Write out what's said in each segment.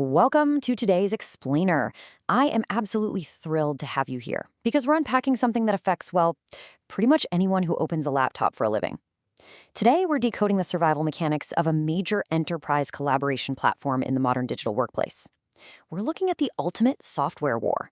Welcome to today's Explainer. I am absolutely thrilled to have you here because we're unpacking something that affects, well, pretty much anyone who opens a laptop for a living. Today, we're decoding the survival mechanics of a major enterprise collaboration platform in the modern digital workplace. We're looking at the ultimate software war.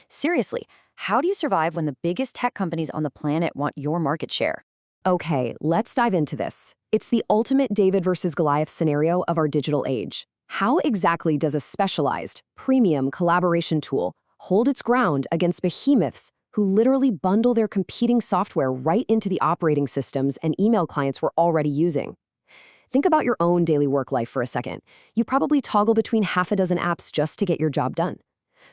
Seriously, how do you survive when the biggest tech companies on the planet want your market share? Okay, let's dive into this. It's the ultimate David versus Goliath scenario of our digital age. How exactly does a specialized, premium collaboration tool hold its ground against behemoths who literally bundle their competing software right into the operating systems and email clients we're already using? Think about your own daily work life for a second. You probably toggle between half a dozen apps just to get your job done.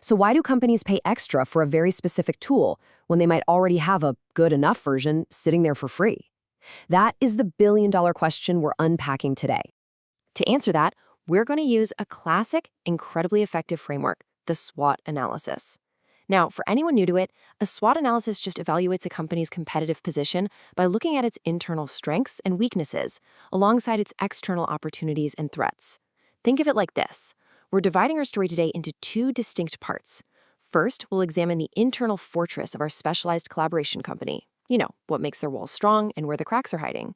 So why do companies pay extra for a very specific tool when they might already have a good enough version sitting there for free? That is the billion-dollar question we're unpacking today. To answer that, we're going to use a classic, incredibly effective framework, the SWOT analysis. Now, for anyone new to it, a SWOT analysis just evaluates a company's competitive position by looking at its internal strengths and weaknesses, alongside its external opportunities and threats. Think of it like this. We're dividing our story today into two distinct parts. First, we'll examine the internal fortress of our specialized collaboration company. You know, what makes their walls strong and where the cracks are hiding.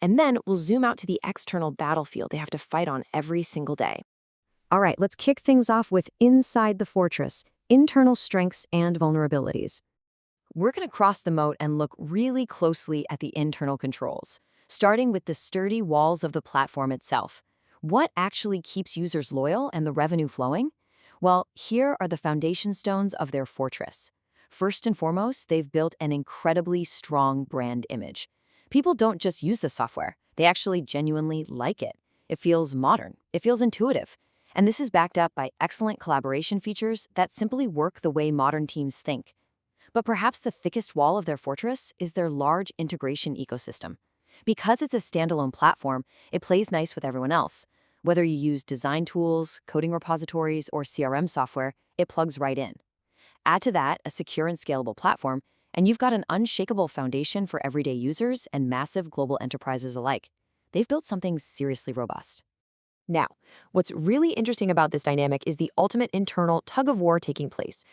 And then we'll zoom out to the external battlefield they have to fight on every single day. All right, let's kick things off with inside the fortress, internal strengths and vulnerabilities. We're going to cross the moat and look really closely at the internal controls, starting with the sturdy walls of the platform itself. What actually keeps users loyal and the revenue flowing? Well, here are the foundation stones of their fortress. First and foremost, they've built an incredibly strong brand image. People don't just use the software, they actually genuinely like it. It feels modern, it feels intuitive. And this is backed up by excellent collaboration features that simply work the way modern teams think. But perhaps the thickest wall of their fortress is their large integration ecosystem. Because it's a standalone platform, it plays nice with everyone else. Whether you use design tools, coding repositories, or CRM software, it plugs right in. Add to that a secure and scalable platform, and you've got an unshakable foundation for everyday users and massive global enterprises alike. They've built something seriously robust. Now, what's really interesting about this dynamic is the ultimate internal tug-of-war taking place.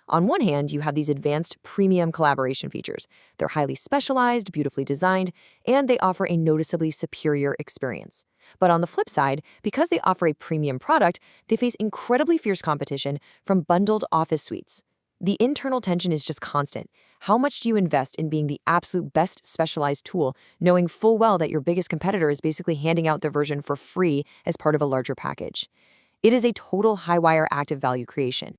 On one hand, you have these advanced premium collaboration features. They're highly specialized, beautifully designed, and they offer a noticeably superior experience. But on the flip side, because they offer a premium product, they face incredibly fierce competition from bundled office suites. The internal tension is just constant. How much do you invest in being the absolute best specialized tool, knowing full well that your biggest competitor is basically handing out their version for free as part of a larger package? It is a total high-wire act of value creation.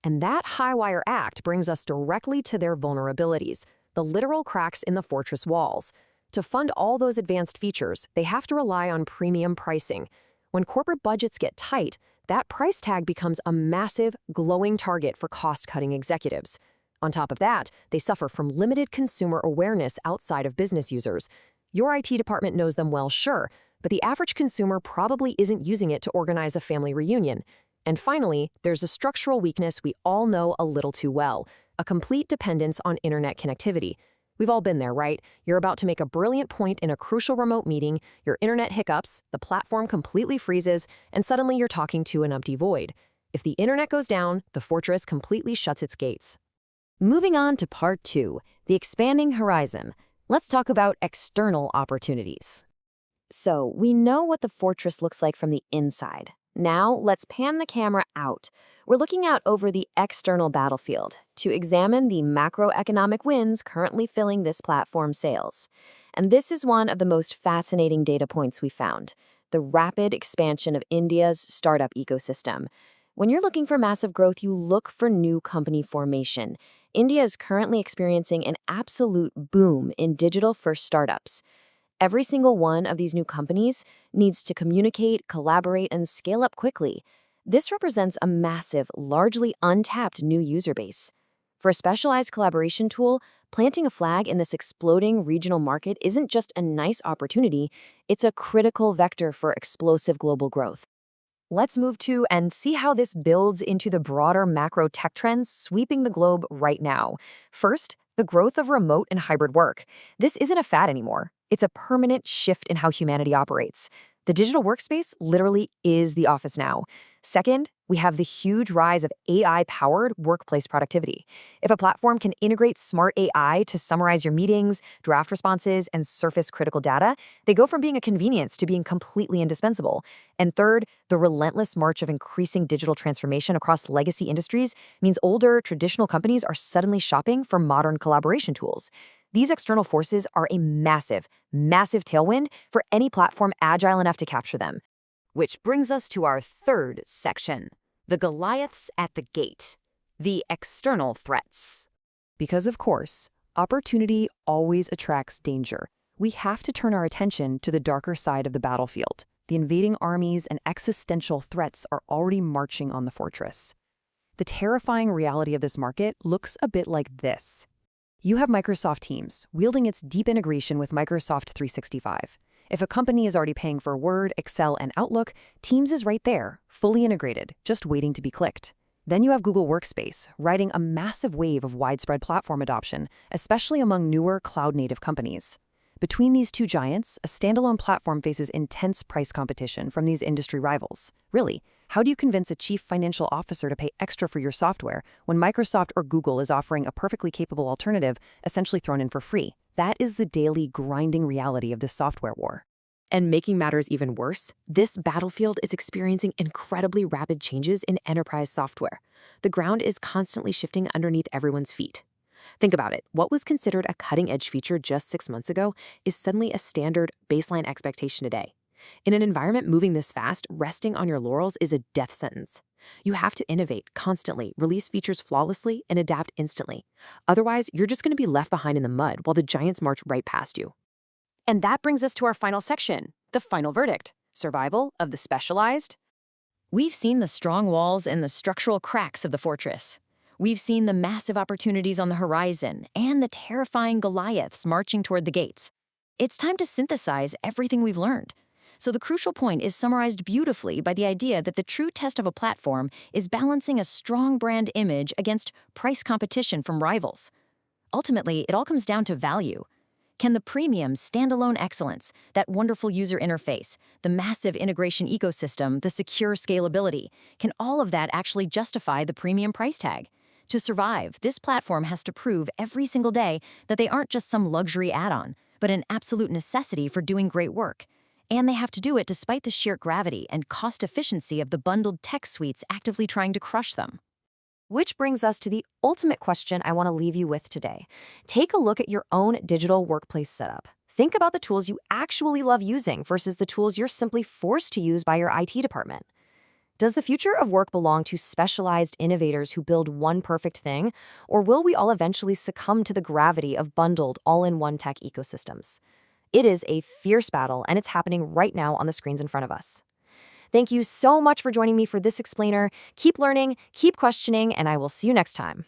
And that high-wire act brings us directly to their vulnerabilities, the literal cracks in the fortress walls. To fund all those advanced features, they have to rely on premium pricing. When corporate budgets get tight, that price tag becomes a massive, glowing target for cost-cutting executives. On top of that, they suffer from limited consumer awareness outside of business users. Your IT department knows them well, sure, but the average consumer probably isn't using it to organize a family reunion. And finally, there's a structural weakness we all know a little too well, a complete dependence on internet connectivity. We've all been there, right? You're about to make a brilliant point in a crucial remote meeting, your internet hiccups, the platform completely freezes, and suddenly you're talking to an empty void. If the internet goes down, the fortress completely shuts its gates. Moving on to part 2, the expanding horizon. Let's talk about external opportunities. So, we know what the fortress looks like from the inside. Now, let's pan the camera out. We're looking out over the external battlefield to examine the macroeconomic winds currently filling this platform's sails. And this is one of the most fascinating data points we found, the rapid expansion of India's startup ecosystem. When you're looking for massive growth, you look for new company formation. India is currently experiencing an absolute boom in digital-first startups. Every single one of these new companies needs to communicate, collaborate, and scale up quickly. This represents a massive, largely untapped new user base. For a specialized collaboration tool, planting a flag in this exploding regional market isn't just a nice opportunity, it's a critical vector for explosive global growth. Let's move to and see how this builds into the broader macro tech trends sweeping the globe right now. First, the growth of remote and hybrid work. This isn't a fad anymore. It's a permanent shift in how humanity operates. The digital workspace literally is the office now. Second, we have the huge rise of AI-powered workplace productivity. If a platform can integrate smart AI to summarize your meetings, draft responses, and surface critical data, they go from being a convenience to being completely indispensable. And third, the relentless march of increasing digital transformation across legacy industries means older, traditional companies are suddenly shopping for modern collaboration tools. These external forces are a massive, massive tailwind for any platform agile enough to capture them. Which brings us to our third section, the Goliaths at the gate, the external threats. Because, of course, opportunity always attracts danger. We have to turn our attention to the darker side of the battlefield. The invading armies and existential threats are already marching on the fortress. The terrifying reality of this market looks a bit like this. You have Microsoft Teams, wielding its deep integration with Microsoft 365. If a company is already paying for Word, Excel, and Outlook, Teams is right there, fully integrated, just waiting to be clicked. Then you have Google Workspace, riding a massive wave of widespread platform adoption, especially among newer cloud-native companies. Between these two giants, a standalone platform faces intense price competition from these industry rivals. Really, how do you convince a chief financial officer to pay extra for your software when Microsoft or Google is offering a perfectly capable alternative, essentially thrown in for free? That is the daily grinding reality of this software war. And making matters even worse, this battlefield is experiencing incredibly rapid changes in enterprise software. The ground is constantly shifting underneath everyone's feet. Think about it. What was considered a cutting-edge feature just 6 months ago is suddenly a standard baseline expectation today. In an environment moving this fast, resting on your laurels is a death sentence. You have to innovate constantly, release features flawlessly, and adapt instantly. Otherwise, you're just going to be left behind in the mud while the giants march right past you. And that brings us to our final section, the final verdict, survival of the specialized. We've seen the strong walls and the structural cracks of the fortress. We've seen the massive opportunities on the horizon and the terrifying Goliaths marching toward the gates. It's time to synthesize everything we've learned. So the crucial point is summarized beautifully by the idea that the true test of a platform is balancing a strong brand image against price competition from rivals. Ultimately, it all comes down to value. Can the premium standalone excellence, that wonderful user interface, the massive integration ecosystem, the secure scalability, can all of that actually justify the premium price tag? To survive, this platform has to prove every single day that they aren't just some luxury add-on, but an absolute necessity for doing great work. And they have to do it despite the sheer gravity and cost efficiency of the bundled tech suites actively trying to crush them. Which brings us to the ultimate question I want to leave you with today. Take a look at your own digital workplace setup. Think about the tools you actually love using versus the tools you're simply forced to use by your IT department. Does the future of work belong to specialized innovators who build one perfect thing, or will we all eventually succumb to the gravity of bundled, all-in-one tech ecosystems? It is a fierce battle, and it's happening right now on the screens in front of us. Thank you so much for joining me for this explainer. Keep learning, keep questioning, and I will see you next time.